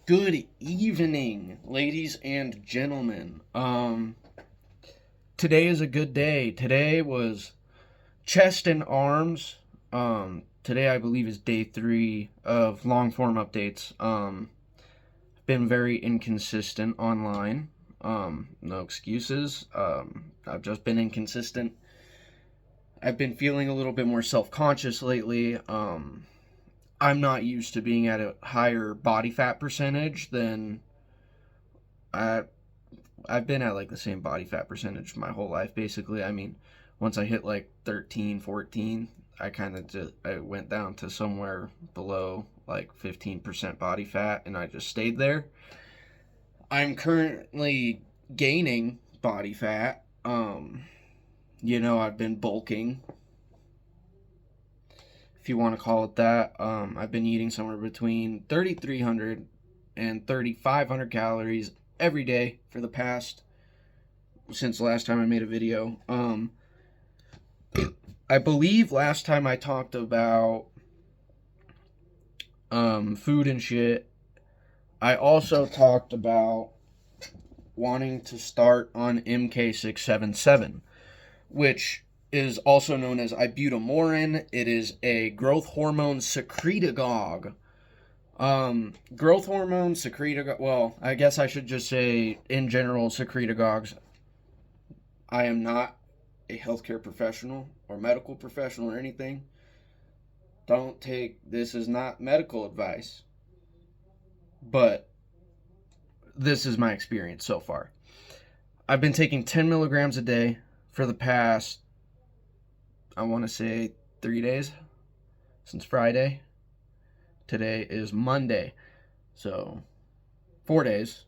Good evening, ladies and gentlemen. Today is a good day. Today was chest and arms. Today I believe is day 3 of long form updates. Been very inconsistent online. No excuses. I've just been inconsistent. I've been feeling a little bit more self-conscious lately. I'm not used to being at a higher body fat percentage than I I've been at like the same body fat percentage my whole life basically. I mean, once I hit like 13, 14, I kind of just I went down to somewhere below like 15% body fat and I just stayed there. I'm currently gaining body fat. I've been bulking, if you want to call it that. I've been eating somewhere between 3,300 and 3,500 calories every day for the past since the last time I made a video. I believe last time I talked about food and shit, I also talked about wanting to start on MK677, which is also known as ibutamorin. It is a growth hormone secretagogue. Growth hormone secretagogue. Well, I guess I should just say in general secretagogues. I am not a healthcare professional or medical professional or anything. Don't take this is not medical advice, but this is my experience so far. I've been taking 10 milligrams a day for the past, I want to say, 3 days since Friday. Today is Monday, so 4 days.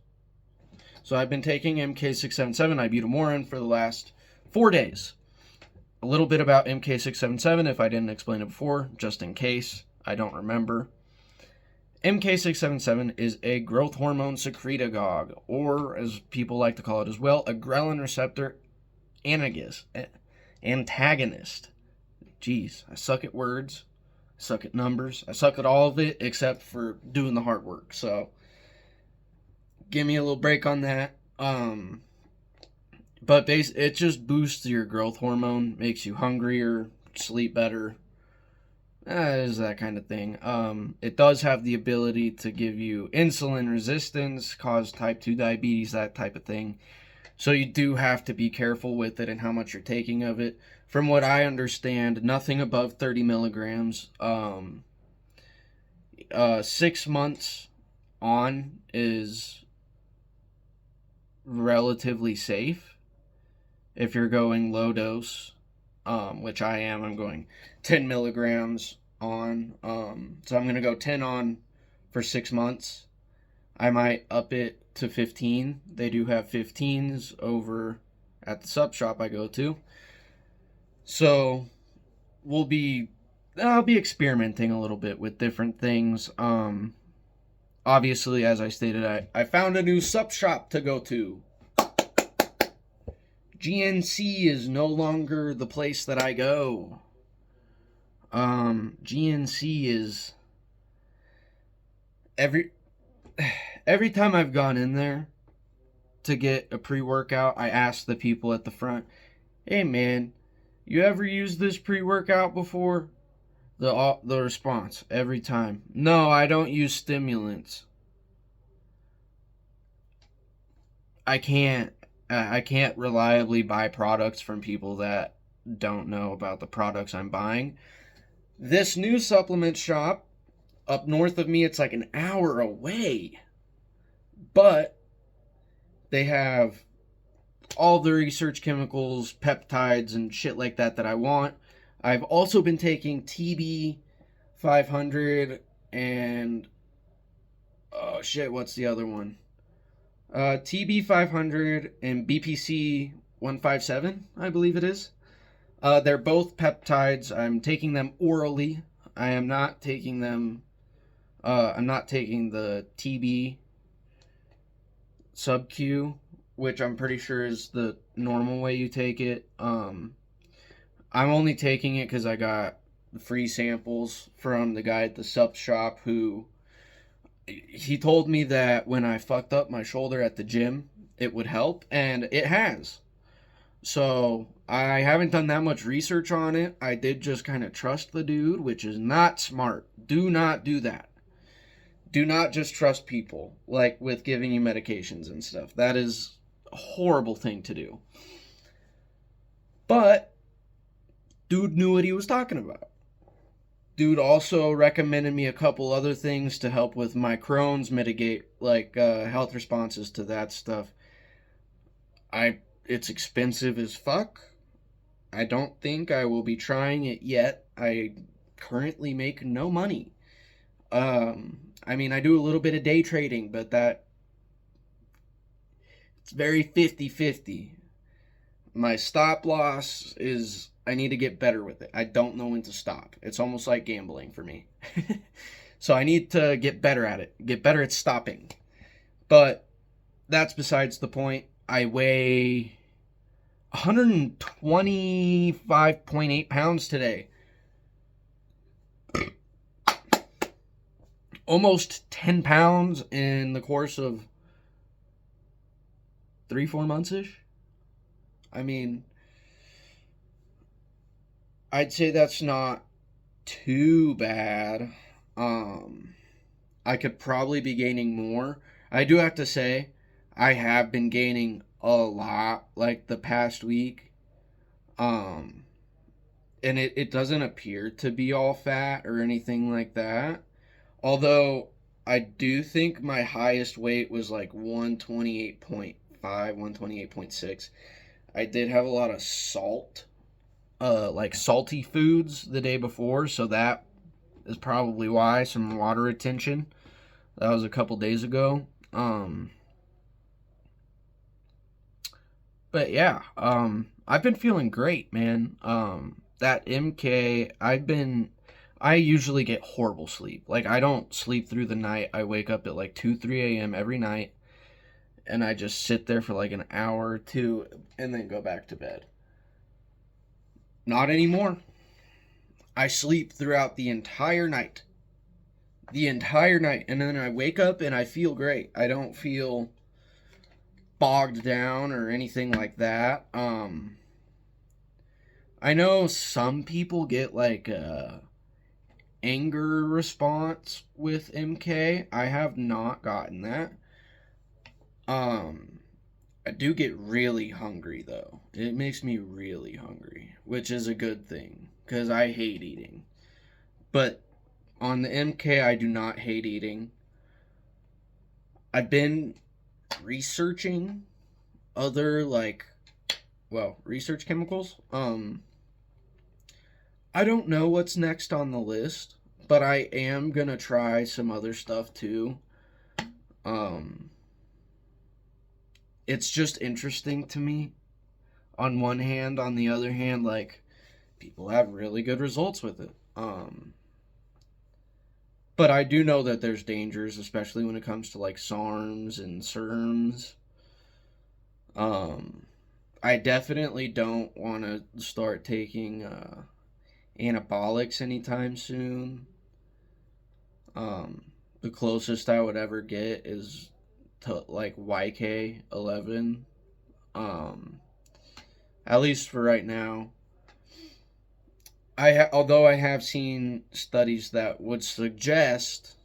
So I've been taking MK677 ibutamorin for the last 4 days. A little bit about MK677 if I didn't explain it before, just in case I don't remember. MK677 is a growth hormone secretagogue, or as people like to call it as well, a ghrelin receptor antagonist. Jeez, I suck at words, I suck at numbers, I suck at all of it except for doing the hard work. So give me a little break on that. But it just boosts your growth hormone, makes you hungrier, sleep better, is that kind of thing. It does have the ability to give you insulin resistance, cause type 2 diabetes, that type of thing. So you do have to be careful with it and how much you're taking of it. From what I understand, nothing above 30 milligrams. 6 months on is relatively safe if you're going low dose, which I am. I'm going 10 milligrams on. So I'm going to go 10 on for 6 months. I might up it to 15. They do have 15s over at the sub shop I go to. So I'll be experimenting a little bit with different things. Obviously, as I stated, I found a new sub shop to go to. GNC is no longer the place that I go. GNC is every time I've gone in there to get a pre-workout, I ask the people at the front, "Hey man, you ever used this pre-workout before?" The response every time, "No, I don't use stimulants." I can't reliably buy products from people that don't know about the products I'm buying. This new supplement shop up north of me, it's like an hour away, but they have all the research chemicals, peptides, and shit like that I want. I've also been taking TB 500 and oh shit, what's the other one? TB 500 and BPC 157, I believe it is. They're both peptides. I'm taking them orally. I am not taking them. I'm not taking the TB sub Q, which I'm pretty sure is the normal way you take it. I'm only taking it because I got free samples from the guy at the sub shop who he told me that when I fucked up my shoulder at the gym, it would help, and it has. So I haven't done that much research on it. I did just kind of trust the dude, which is not smart. Do not do that. Do not just trust people, like with giving you medications and stuff. That is a horrible thing to do. But dude knew what he was talking about. Dude also recommended me a couple other things to help with my Crohn's, mitigate like health responses to that stuff. It's expensive as fuck. I don't think I will be trying it yet. I currently make no money. I mean, I do a little bit of day trading, but it's very 50-50. My stop loss is I need to get better with it. I don't know when to stop. It's almost like gambling for me. So I need to get better at it. Get better at stopping. But that's besides the point. I weigh 125.8 pounds today. Almost 10 pounds in the course of 3-4 months-ish. I mean, I'd say that's not too bad. I could probably be gaining more. I do have to say, I have been gaining a lot, like the past week. And it doesn't appear to be all fat or anything like that. Although, I do think my highest weight was like 128.5, 128.6. I did have a lot of salt, like salty foods the day before, so that is probably why. Some water retention. That was a couple days ago. But yeah, I've been feeling great, man. That MK, I usually get horrible sleep. Like, I don't sleep through the night. I wake up at like 2, 3 a.m. every night, and I just sit there for like an hour or two, and then go back to bed. Not anymore. I sleep throughout the entire night. The entire night. And then I wake up and I feel great. I don't feel bogged down or anything like that. I know some people get like a anger response with MK. I have not gotten that. I do get really hungry though. It makes me really hungry, which is a good thing because I hate eating. But on the MK, I do not hate eating. I've been researching other research chemicals. I don't know what's next on the list, but I am gonna try some other stuff too. It's just interesting to me on one hand. On the other hand, like, people have really good results with it. But I do know that there's dangers, especially when it comes to like SARMs and SERMs. I definitely don't want to start taking anabolics anytime soon. The closest I would ever get is to like YK11. At least for right now. Although I have seen studies that would suggest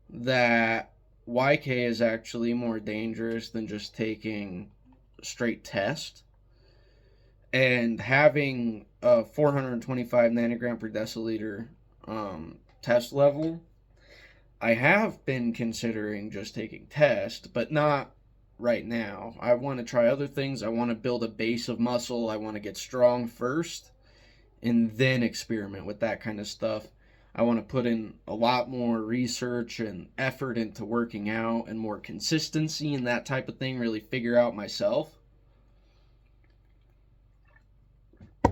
that YK is actually more dangerous than just taking straight test, and having a 425 nanogram per deciliter test level. I have been considering just taking test, but not right now. I want to try other things. I want to build a base of muscle. I want to get strong first and then experiment with that kind of stuff. I want to put in a lot more research and effort into working out and more consistency and that type of thing, really figure out myself.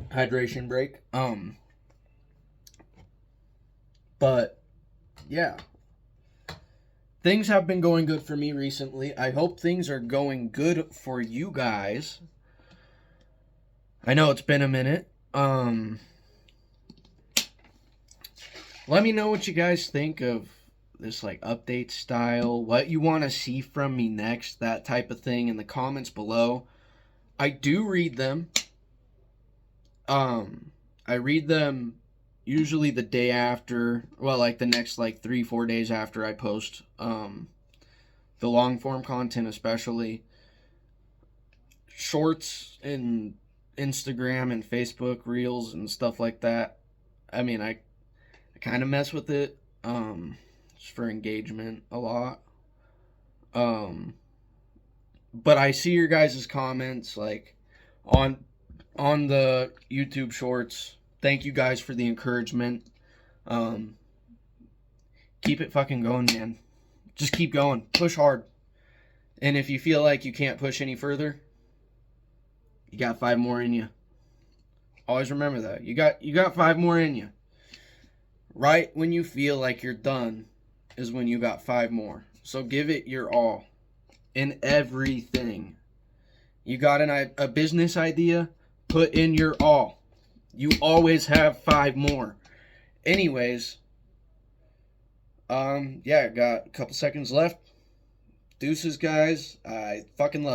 Hydration break. But yeah. Things have been going good for me recently. I hope things are going good for you guys. I know it's been a minute. Let me know what you guys think of this like update style, what you want to see from me next, that type of thing in the comments below. I do read them. I read them usually the day after, well, like the next like 3-4 days after I post the long form content, especially shorts and Instagram and Facebook reels and stuff like that. I mean, I kind of mess with it just for engagement a lot. But I see your guys' comments like on the YouTube shorts. Thank you guys for the encouragement. Keep it fucking going, man. Just keep going. Push hard. And if you feel like you can't push any further, you got 5 more in you. Always remember that. You got 5 more in you. Right when you feel like you're done is when you got 5 more. So give it your all in everything. You got a business idea? Put in your all. You always have 5 more. Anyways, yeah, got a couple seconds left. Deuces, guys. I fucking love